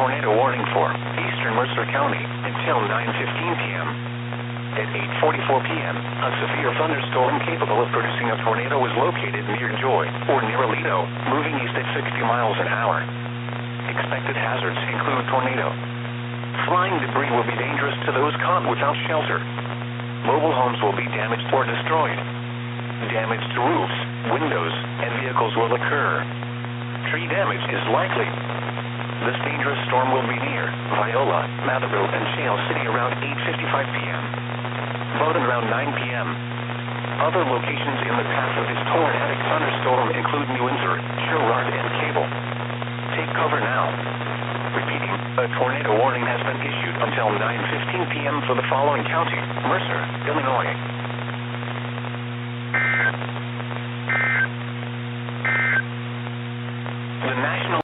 tornado warning for eastern Mercer County until 9:15 p.m. At 8:44 p.m., a severe thunderstorm capable of producing a tornado was located near Joy or near Aledo, moving east at 60 miles an hour. Expected hazards include tornado. Flying debris will be dangerous to those caught without shelter. Mobile homes will be damaged or destroyed. Damage to roofs, windows, and vehicles will occur. Tree damage is likely. This dangerous storm will be near Viola, Matherville, and Shale City around 8:55 p.m. Bowdoin around 9 p.m. Other locations in the path of this tornadic thunderstorm include New Windsor, Sherrard, and Cable. Take cover now. Repeating, a tornado warning has been issued until 9:15 p.m. for the following county: Mercer, Illinois,